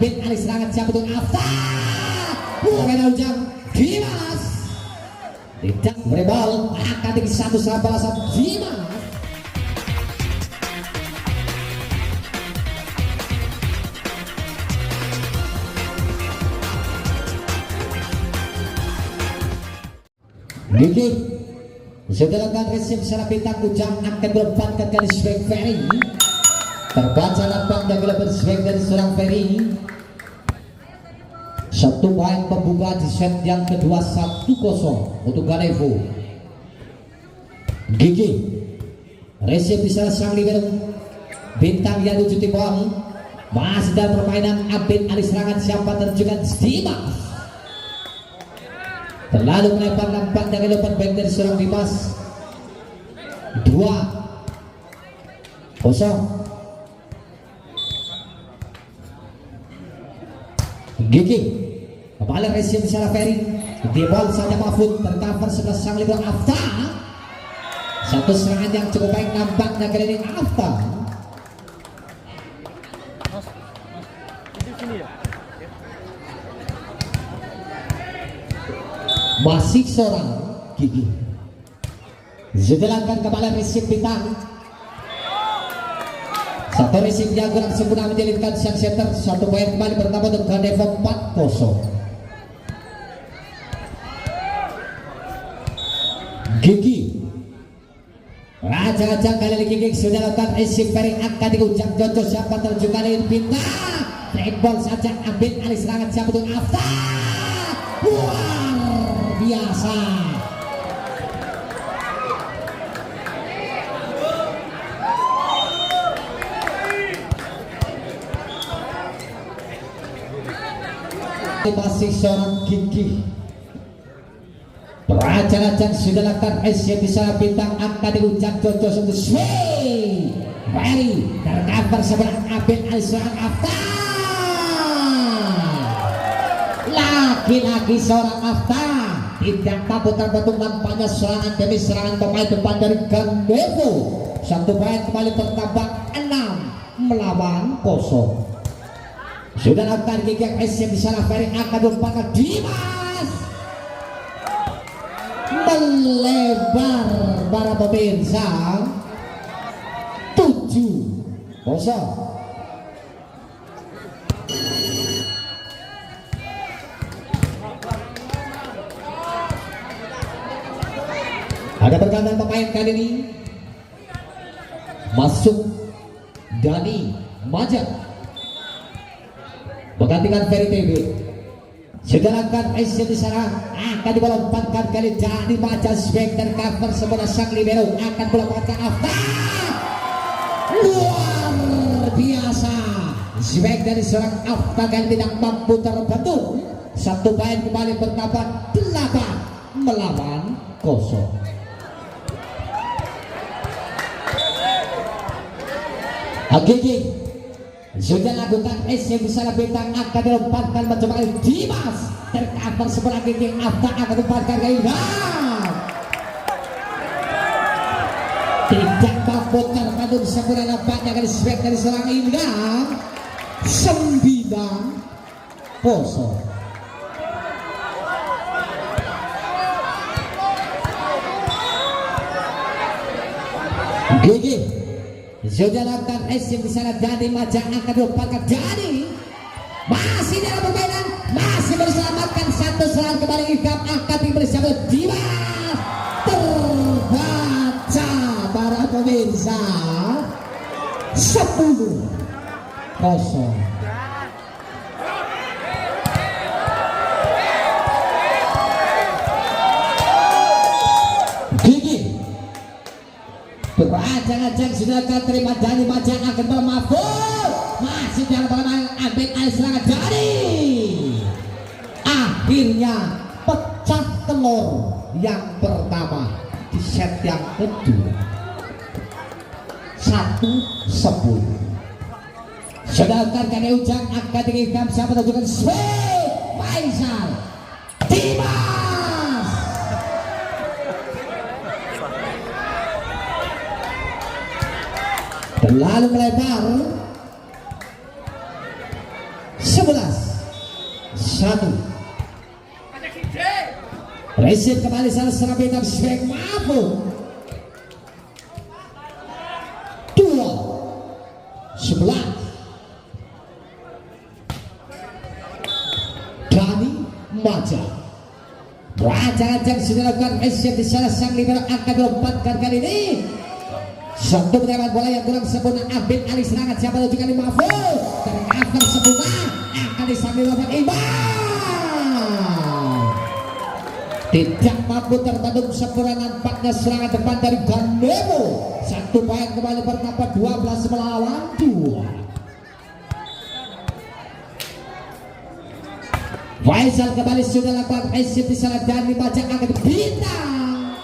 ambil alih serangan siapa tuh Afta. Bukan ujang Dimas. Tidak berbal akan tinggi satu sama balasan Dimas. Gigi sudah lakukan resip secara bintang ujang akan melepaskan kali swing Ferry. Terbaca lapang dan gelapan swing dari seorang Ferry. Satu poin pembuka di set yang kedua 1-0 untuk Ganevo. Gigi resip bisa sang libero bintang yang tujuh tipuan masih dalam permainan update alih serangan siapa terjugan Dimas. Terlalu melebar nampak dengan lepas baik dari seorang Dimas. 2-0. Gigi kembali resip secara Ferry. Di ball saja Mahfud tercover sebelah sang libero Afta. Satu serangan yang cukup baik nampaknya kali ini Afta. Masih seorang Gigi. Sedelangkan kembali resip bintang. Satu resip yang kurang sempurna menjadikan sang center. Satu poin kembali pertama untuk Ganevo 4-0. Gigi raja-raja kali ini Gigi sudah lakukan resip Ferry akan diujang Jojo siapa terjun kali ini bintang. Trade ball saja ambil alih serangan siapa tuh Afta. Luar biasa. Masih seorang Gigi. Raja-raja sudah lakukan resip bisa bintang akan diujang Jojo untuk swing. Ferry tercover sebelah ambil alih serangan Afta. Lagi-lagi seorang Afta tidak takut terbentuk nampaknya serangan demi serangan pemain depan dari Ganevo. Satu poin kembali bertambah 6 melawan 0. Sudah lakukan Gigi resip di sana Ferry akan merupakan Dimas. Melebar para pemirsa 7-0. Ada pergantian pemain kali ini. Masuk Dani Majak menggantikan Ferry TV. Segerakan resip di sana akan dilompatkan kali Dani Majak swing dan cover sebelah sang libero akan melompatkan Afta. Luar biasa swing dari seorang Afta yang tidak mampu terbentuk. Satu poin kembali bertambah 8 melawan 0. Gigi sudah lakukan resip besar bintang akan dilempatkan mencoba Dimas tercover sebelah Gigi. Afta akan dilempatkan ke Ilham. Tidak mampu terbentuk sempurna nampaknya kali swing dari seorang Ilham. 9-0. Gigi sudah lakukan resip di sana. Dani Majak akan melupakan Dani. Masih dalam permainan, masih berselamatkan satu serangan kembali Ilham akan bersama Dimas. Terbaca para pemirsa 10-0. Raja-raja sudah akan terima Dani Majak akan bermafud. Masih dalam permainan ambil alih serangan Dani. Akhirnya pecah telur yang pertama di set yang kedua. 1-10. Sedangkan kali ujang akan dikirim siapa tunjukkan swing Faisal Dimas. Terlalu melebar 11-1. Resip kembali salah serang bintang swing mampu 2-11. Dani Maja Raja-raja sudah lakukan resip di sana sang libero akan dilompatkan kali ini. Satu penyerangan bola yang kurang sempurna ambil alih serangan siapa tujuh kali Mahfud tercover sempurna akan disambil lawan Iman tidak mampu terbendung sempurna nampaknya serangan depan dari Gandemo. Satu poin kembali bernambah 12 melawan 2. Faisal kembali sudah lakukan resip di sana dan dibaca akan bintang.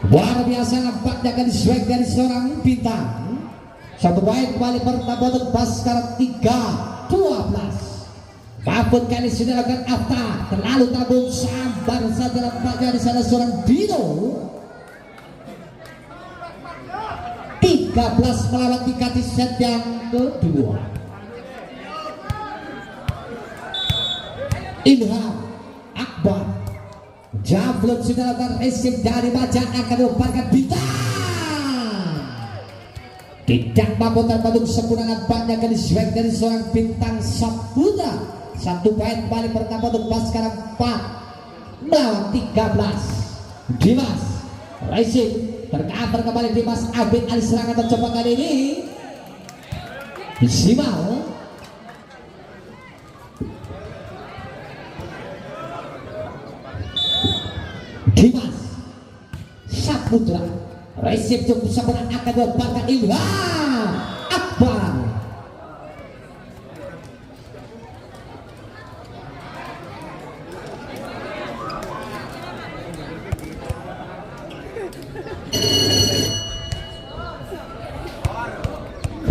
Luar biasa nampaknya akan diswag dari seorang bintang. Satu poin kembali bertambah untuk Baskara 3-12. Mahfud kali sudah lakukan Afta terlalu tabung sabar saja nampaknya di sana seorang Dino. 13 melawan 3 di set yang kedua. Ilham Akbar Jablon sudah lakukan resip dari baca akan dilemparkan bintang tidak mampu terbentuk sempurna nampaknya akan diswag dari seorang bintang Saputra. Satu poin kembali pertama untuk Baskara 4 melawan 13. Dimas resip tercover kembali Dimas ambil alih serangan mencoba kali ini Simal Dimas Saputra resip cukup sempurna akan dilemparkan Ilham Akbar.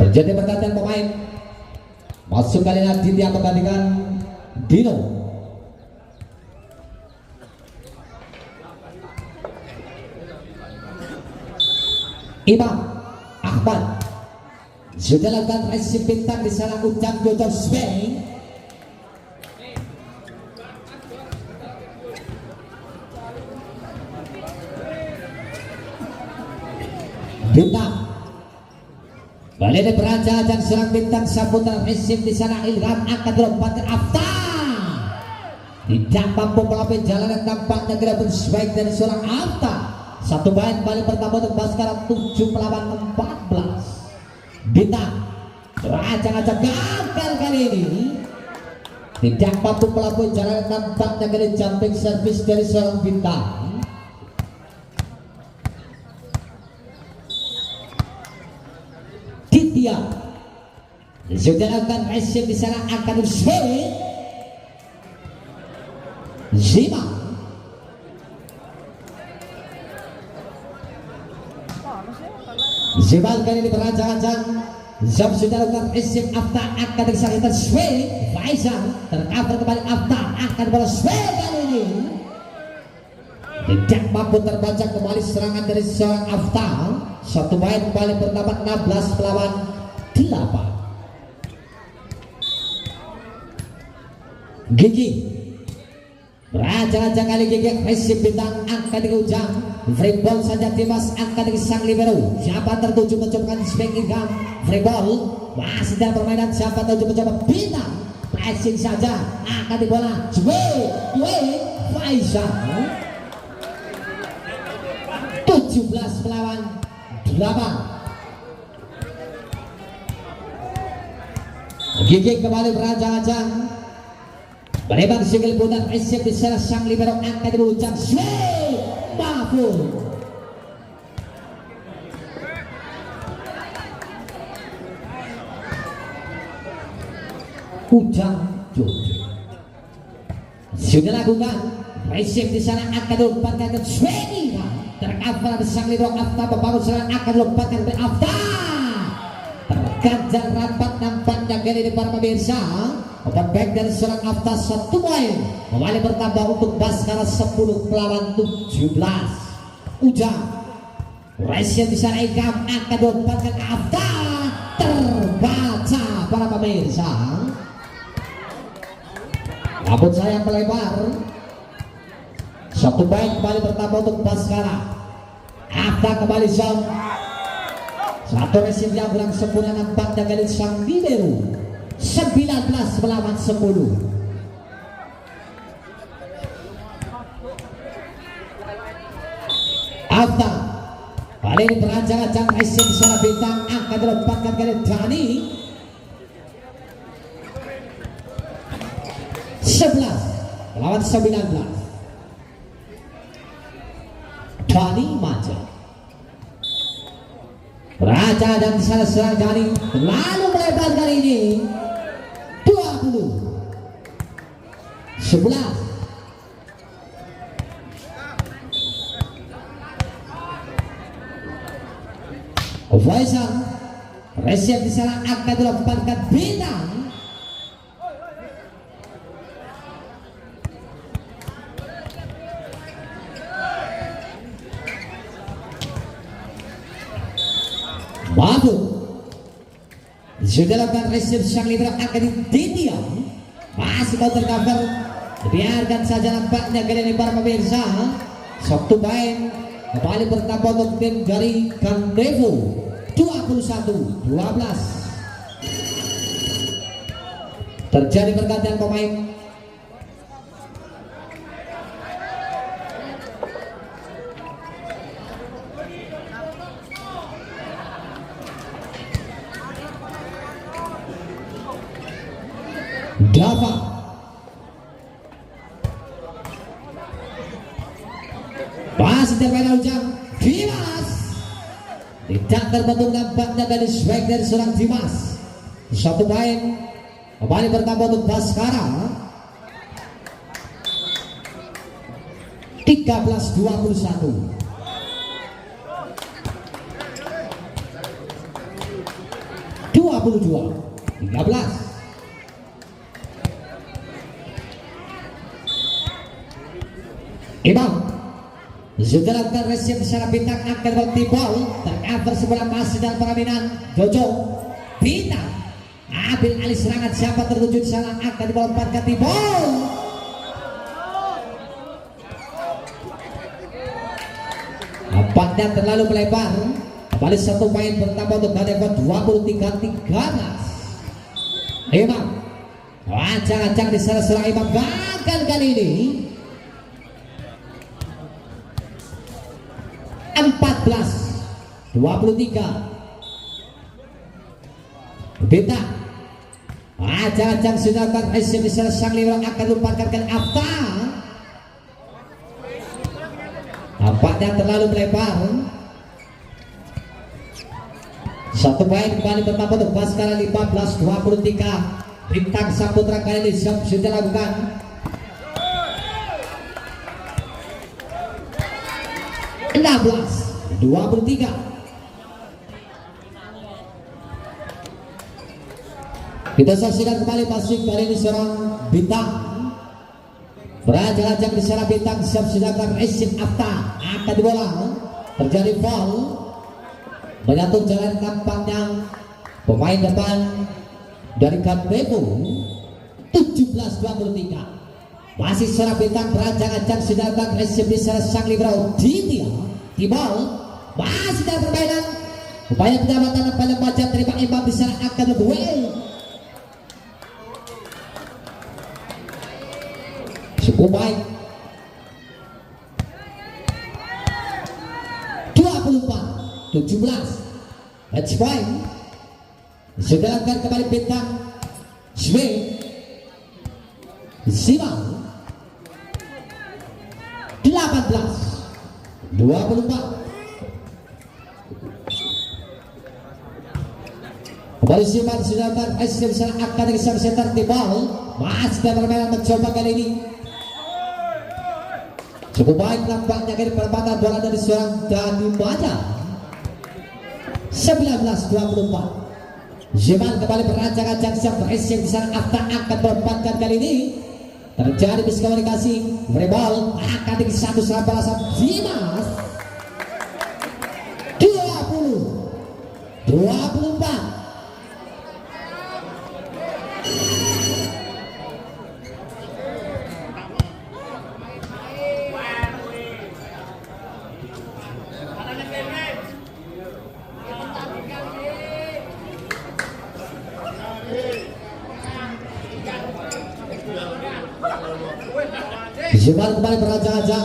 Terjadi pergantian pemain masuk kali ini dia menggantikan Dino. Imam Ahmad sudah lakukan resip bintang di sana Ujang Jojo swing. Bintang balik dari Beraja dan serang bintang Saputra resip di sana Ilham akan dilompatkan Afta tidak mampu melalui jalan yang tampaknya tidak bersebaik dari seorang Afta. Satu poin balik pertama untuk Baskara 7 melawan 14. Bintang Raja-raja gagal kali ini tidak mampu melalui jalan yang tampaknya kali jumping service dari seorang bintang. Titia sudah lakukan resip di sana akan diswing. Zima Zibal kali ini berancang-ancang. Zab sudah lakukan resip Afta akan disaksikan swing. Faisal tercover kembali Afta akan bola swing kali ini tidak mampu terbaca kembali serangan dari seorang Afta. Satu poin kembali bertambah 16 melawan 8. Gigi Raja-raja kali gigi resip bintang angkat di ujang. Free ball saja Dimas angkat di sang libero. Siapa tertuju mencoba swing Ilham. Free ball masih dalam permainan. Siapa tertuju mencoba bintang. Passing saja angkat di bola. Swing Faisal 17 melawan 8. Gigi kembali berancang-ancang. Menembak single putar resip di sana sang libero angkat di ujang swing Mahfud. Ujang Jojo sudah lakukan resip di sana akan dilompatkan ke swing tercover di sang libero Afta membangun serangan akan dilompatkan ke Afta. Terganjal rapat nampaknya kali ini para pemirsa. Open back dari seorang Afta 1 poin kembali bertambah untuk Baskara 10 melawan 17. Ujang resip di sana Ilham akan dilompatkan Afta terbaca para pemirsa. Rambut saya melebar. Satu baik kembali pertama untuk Baskara. Afta kembali zone. Satu resim yang kurang sempurna nampaknya kali sang libero. 19 melawan 10. Afta kali ini berancang-ancang resim secara bintang akan dilempatkan kali Dani. 11 melawan 19. Dani Maja Raja dan sana serang Dani lalu melebar kali ini 20 11. Faisal reset di sana akan dilempatkan bintang. Babu sudah lakukan resip sang libero akan didiam, masih mau tercover, biarkan saja nampaknya kali ini para pemirsa. Satu main kembali bertambah untuk tim dari Gandevo 21-12. Terjadi pergantian pemain. Dava masih termain ujang Dimas tidak terbentuk nampaknya dari swag dari seorang Dimas. Satu main kembali bertambah untuk Baskara 13-21. (22 13). Imam sudah lakukan resip secara bintang akan bertibol tercover sebelah masih dalam permainan Jojo bintang ambil alih serangan siapa tertuju di sana akan dilempatkan tibol. Nampaknya terlalu melebar. Kembali satu main bertambah untuk Gandevo 23-13. Imam ancang-ancang di sana serang Imam gagal kali ini. 14-23. Bintang ancang-ancang sudah akan resip di sana sang libero akan lupakan ke Afta. Nampaknya terlalu melebar. Satu poin kembali bertambah untuk Baskara 15-23. Bintang Saputra kali ini sudah lakukan. (16-23). Kita saksikan kembali masih kali ini seorang bintang berancang-ancang di sana bintang siap sedangkan Resin Afta akan dibola terjadi foul menyatu jalan tampaknya pemain depan dari Gandevo 17-23. Masih seorang bintang berancang-ancang sedangkan Resin di sana sang libero Ditya Tibal masih dalam permainan upaya penyelamatan pada baca terima Imam di sana akan berduel cukup baik 24-17. Match point sudah akan kembali bintang Swing Simang 18-24. Kembali Simang sudah akan akan bisa center di ball masih dalam permainan mencoba kali ini cukup baik nampaknya kali perempatan bola dari seorang Dani Maja 19-24. Zeman kembali berancang-ancang siap berhasil di sana Afta akan berempatkan kali ini terjadi miskomunikasi volleyball akan di satu serang balasan Dimas 20-24. Zubair kembali beraja-aja.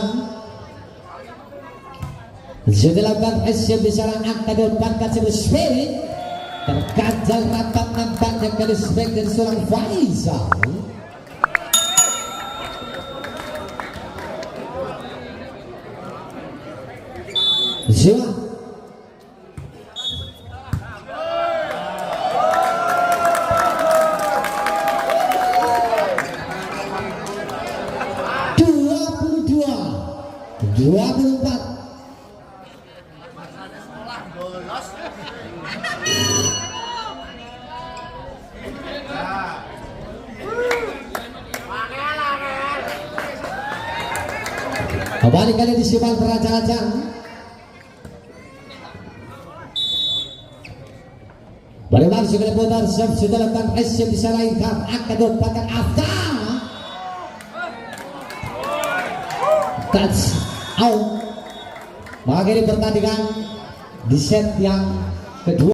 Sudah dilakukan hasil di sana angka dapatkan sebuah spirit terganjal rapat nampaknya kali spek dari seorang Faisal. Zia 24. Kembali kali disimal beraja-aja. Bagaimana segala putar sudah lakukan hasil di sana ingkar akan dapatkan Afta. Touch out. Mengakhiri pertandingan di set yang kedua.